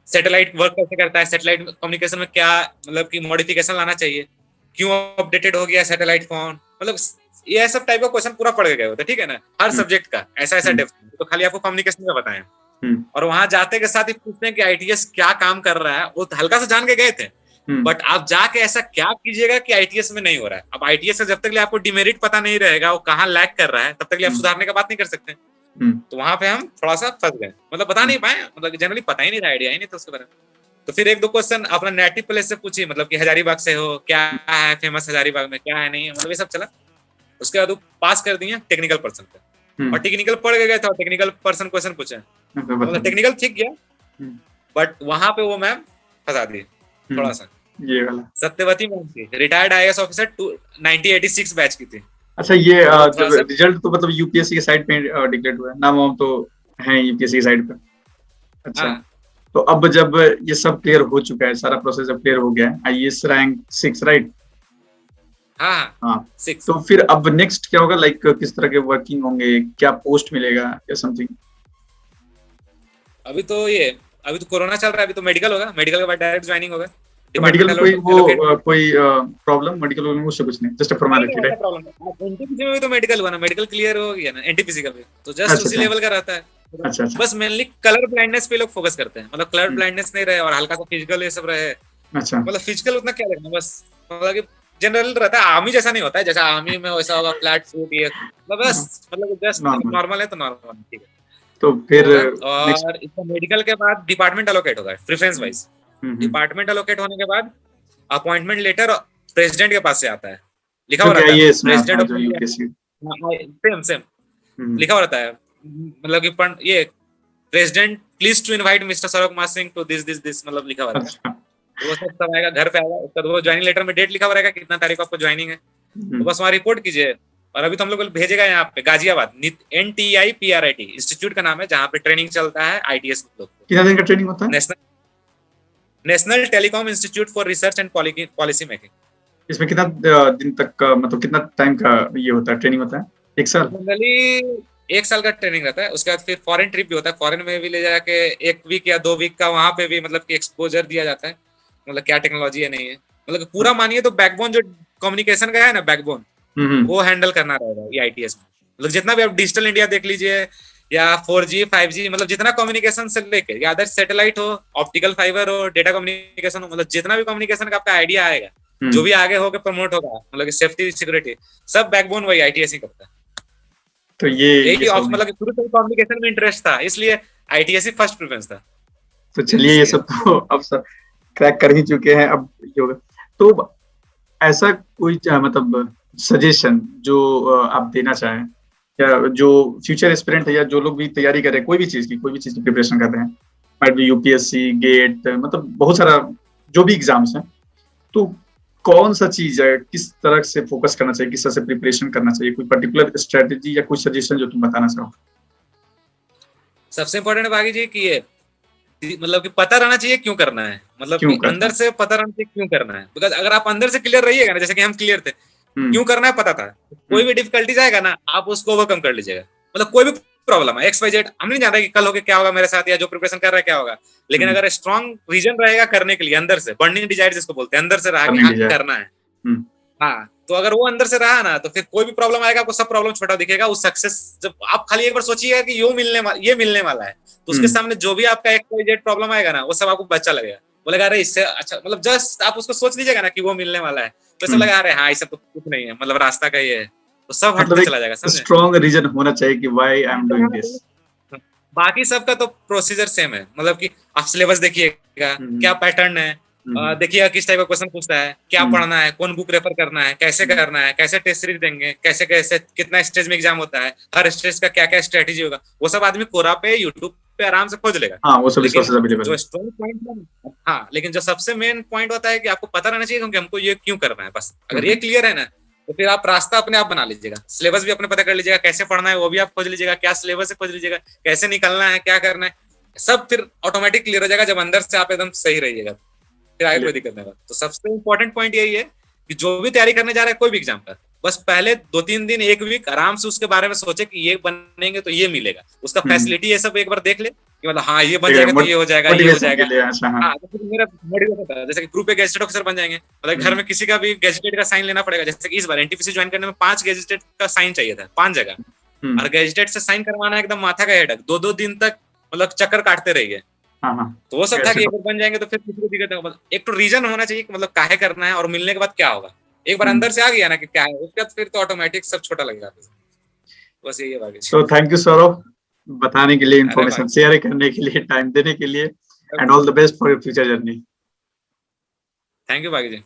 सैटेलाइट वर्क कैसे करता है, सैटेलाइट कम्युनिकेशन में क्या मतलब कि मॉडिफिकेशन लाना चाहिए, क्यों अपडेटेड हो गया सैटेलाइट फोन, मतलब ये सब टाइप का क्वेश्चन पूरा पढ़ गए होते, ठीक है ना, हर सब्जेक्ट का ऐसा ऐसा डेप्थ, तो खाली आपको कम्युनिकेशन का बताएं। और वहां जाते के साथ ही पूछते हैं कि आईटीएस क्या काम कर रहा है, वो हल्का सा जान के गए थे, बट आप जाके ऐसा क्या कीजिएगा कि आईटीएस में नहीं हो रहा है। अब आईटीएस का जब तक आपको डिमेरिट पता नहीं रहेगा, वो कहाँ लैग कर रहा है, तब तक आप सुधारने का बात नहीं कर सकते। तो वहां पे हम थोड़ा सा फंस गए, मतलब बता नहीं पाए, मतलब जनरली पता ही नहीं था, आइडिया ही नहीं था उसके बारे में। तो फिर एक दो क्वेश्चन अपना नेटिव प्लेस से पूछिए, मतलब कि हजारीबाग से हो, क्या है फेमस हजारीबाग में, क्या है नहीं है, मतलब ये सब चला। उसके बाद वो पास कर दिए टेक्निकल पर्सन पे, और टेक्निकल पढ़ के गए थे, टेक्निकल पर्सन क्वेश्चन पूछे, मतलब टेक्निकल ठीक गया, बट वहां पे वो मैम फंसा दी थोड़ा सा। ये वाला सत्यवती मैम थी, रिटायर्ड आईएएस ऑफिसर 1986 बैच की थी। अच्छा, ये रिजल्ट तो मतलब यूपीएससी के साइड पे डिक्लेयर हुआ है, नाम वाम तो है यूपीएससी की साइड पे। अच्छा, तो अब जब ये सब क्लियर हो चुका है, सारा प्रोसेस अब क्लियर हो गया है, आईएएस रैंक 6 राइट? हाँ 6। तो फिर अब नेक्स्ट क्या होगा, लाइक किस तरह के वर्किंग होंगे, क्या पोस्ट मिलेगा या समथिंग? अभी तो कोरोना चल रहा है, अभी तो मेडिकल होगा, मेडिकल के बाद डायरेक्ट ज्वाइनिंग होगा। मेडिकल कोई प्रॉब्लम मेडिकल में उससे कुछ नहीं, just a formality right? NTPC में भी तो मेडिकल हुआ ना, मेडिकल क्लियर हो गया ना एनटीपीसी का भी, तो जस्ट उसी लेवल का रहता है। अच्छा, बस मेनली कलर ब्लाइंडनेस पे लोग फोकस करते हैं, मतलब कलर ब्लाइंडनेस नहीं रहे और हल्का सा फिजिकल ये सब रहे। अच्छा, मतलब फिजिकल उतना क्या देखना, बस मतलब कि जनरल रहता है, आर्मी जैसा नहीं होता है, जैसा आर्मी में वैसा होगा फ्लैट फूट ये, बस मतलब जस्ट नॉर्मल है तो नॉर्मल, ठीक है। तो फिर और इसका मेडिकल के बाद डिपार्टमेंट अलोकेट होगा प्रेफरेंस वाइज। डिपार्टमेंट अलोकेट होने के बाद अपॉइंटमेंट लेटर प्रेसिडेंट के पास से आता है, लिखा हुआ रहता है प्रेसिडेंट सेम लिखा हुआ रहता है, मतलब कि ये president please to invite mister Saurabh Kumar Singh to this मतलब लिखा हुआ रहता है। तो वो सब आएगा, घर पे आएगा, उसका वो ज्वाइनिंग लेटर में डेट लिखा हुआ रहेगा कितना तारीख को आपको ज्वाइनिंग है, तो बस वहाँ रिपोर्ट कीजिए। और अभी तो हम लोग भेजेगा यहाँ पे गाजियाबाद, NTIPRIT इंस्टीट्यूट का नाम है, जहाँ पे ट्रेनिंग चलता है आईटीएस लोग। कितना दिन का ट्रेनिंग होता है? National telecom institute for research and policy making. इसमें कितना दिन तक का, मतलब कितना टाइम का ये होता है, ट्रेनिंग होता है? 1 साल? जनरली 1 साल का ट्रेनिंग रहता है। उसके बाद फिर फॉरेन ट्रिप भी होता है, फॉरेन में भी ले जाके 1 वीक या 2 वीक का वहाँ पे भी मतलब कि एक्सपोजर दिया जाता है, मतलब क्या टेक्नोलॉजी है नहीं है, मतलब पूरा मानिए तो बैकबोन जो कम्युनिकेशन का है ना, बैकबोन वो हैंडल करना रहेगा ये आईटीएस में। मतलब जितना भी आप डिजिटल इंडिया देख लीजिए या 4G 5G, मतलब जितना कम्युनिकेशन से लेके, या अदर सैटेलाइट हो, ऑप्टिकल फाइबर हो, डेटा कम्युनिकेशन हो, मतलब जितना भी कम्युनिकेशन का आपका आइडिया आएगा, जो भी आगे होकर प्रमोट होगा, मतलब सेफ्टी सिक्योरिटी, सब बैकबोन वही ITSC करता है। तो ये मतलब शुरू से कम्युनिकेशन में इंटरेस्ट था, इसलिए ITSC फर्स्ट प्रेफरेंस था। तो चलिए ये सब तो अब सब क्रैक कर ही चुके हैं, अब ये होगा। तो ऐसा कोई मतलब सजेशन जो आप देना चाहें, या जो फ्यूचर एस्पिरेंट है, या जो लोग भी तैयारी कर रहे हैं कोई भी चीज की प्रिपरेशन कर रहे हैं, माइट बी UPSC, गेट, मतलब बहुत सारा जो भी एग्जाम्स हैं, तो कौन सा चीज है, किस तरह से फोकस करना चाहिए, किस तरह से प्रिपरेशन करना चाहिए, कोई पर्टिकुलर स्ट्रेटेजी या कुछ सजेशन जो तुम बताना चाहो? सबसे इम्पोर्टेंट बागी जी कि ये मतलब कि पता रहना चाहिए क्यों करना है, मतलब कि अंदर से पता रहना चाहिए क्यों करना है। बिकॉज अगर आप अंदर से क्लियर रहिएगा ना, जैसे कि हम क्लियर थे क्यों करना है पता था, कोई भी डिफिकल्टीज आएगा ना आप उसको ओवरकम कर लीजिएगा। मतलब कोई भी प्रॉब्लम है XYZ, हम नहीं जानते कि कल होके क्या होगा मेरे साथ, या जो प्रिपरेशन कर रहा है क्या होगा, लेकिन अगर स्ट्रॉन्ग रीजन रहेगा करने के लिए, अंदर से बर्निंग डिजायर जिसको बोलते हैं, अंदर से रहा कि हाँ करना है, हाँ, तो अगर वो अंदर से रहा ना तो फिर कोई भी प्रॉब्लम आएगा आपको सब प्रॉब्लम छोटा दिखेगा। उस सक्सेस, जब आप खाली एक बार सोचिएगा कि ये मिलने वाला है, तो उसके सामने जो भी आपका XYZ प्रॉब्लम आएगा ना, वो सब आपको अच्छा लगेगा, बोलेगा अरे इससे अच्छा, मतलब जस्ट आप उसको सोच लीजिएगा ना कि वो मिलने वाला है, तो ऐसा लगा अरे हाँ ये सब तो कुछ नहीं है, मतलब रास्ता का ये है, तो सब हटते चला जाएगा। समझे? स्ट्रॉन्ग रीजन होना चाहिए कि why I am doing this. बाकी सबका तो प्रोसीजर सेम है, मतलब कि आप सिलेबस देखिएगा क्या पैटर्न है, देखिएगा किस टाइप का क्वेश्चन पूछता है, क्या पढ़ना है, कौन बुक रेफर करना है, कैसे करना है, कैसे टेस्ट सीरीज देंगे, कैसे कैसे कितना स्टेज में एग्जाम होता है, हर स्टेज का क्या क्या स्ट्रेटेजी होगा, वो सब आदमी कोरा पे यूट्यूब पे आराम से खोज लेगा। हाँ, वो सब रिसोर्सेज अवेलेबल जो स्ट्रॉन्ग पॉइंट है, हाँ, लेकिन जो सबसे मेन पॉइंट होता है कि आपको पता रहना चाहिए कि हमको ये क्यों करना है। बस अगर ये क्लियर है ना, तो फिर आप रास्ता अपने आप बना लीजिएगा, सिलेबस भी अपने पता कर लीजिएगा, कैसे पढ़ना है वो भी आप खोज लीजिएगा, क्या सिलेबस से खोज लीजिएगा, कैसे निकलना है, क्या करना है, सब फिर ऑटोमेटिक क्लियर हो जाएगा जब अंदर से आप एकदम सही रहिएगा, फिर आगे कोई दिक्कत नहीं। तो सबसे इम्पोर्टेंट पॉइंट यही है कि जो भी तैयारी करने जा रहे हैं कोई भी एग्जाम का, बस पहले 2-3 दिन 1 वीक आराम से उसके बारे में सोचे कि ये बनेंगे तो ये मिलेगा, उसका फैसिलिटी ये सब एक बार देख ले कि मतलब हाँ ये बन जाएगा तो ये हो जाएगा, ये हो जाएगा। हाँ, तो मेरा मोटिवेशन था, जैसे कि ग्रुप पे गेजेटेड ऑफिसर बन जाएंगे, मतलब घर में किसी का भी गेजेटेड का साइन लेना पड़ेगा। जैसे कि इस बार NTPC ज्वाइन करने में 5 गेजेटेड का साइन चाहिए था, 5 जगह, और गेजेटेड से साइन करवाना एकदम माथा का हेडक, 2-2 दिन तक मतलब चक्कर काटते रहिए। तो वो सब था कि एक बार बन जाएंगे तो फिर किसी को दिक्कत नहीं होगा। एक तो रीजन होना चाहिए कि मतलब काहे करना है, और मिलने के बाद क्या होगा। एक बार अंदर से आ गया ना कि क्या है, उसके बाद फिर तो ऑटोमेटिक सब छोटा लगेगा। बस यही है बाकी। तो थैंक यू सौरभ, बताने के लिए, इन्फॉर्मेशन शेयर करने के लिए, टाइम देने के लिए, and all the best for your future journey. Thank you बागी जी।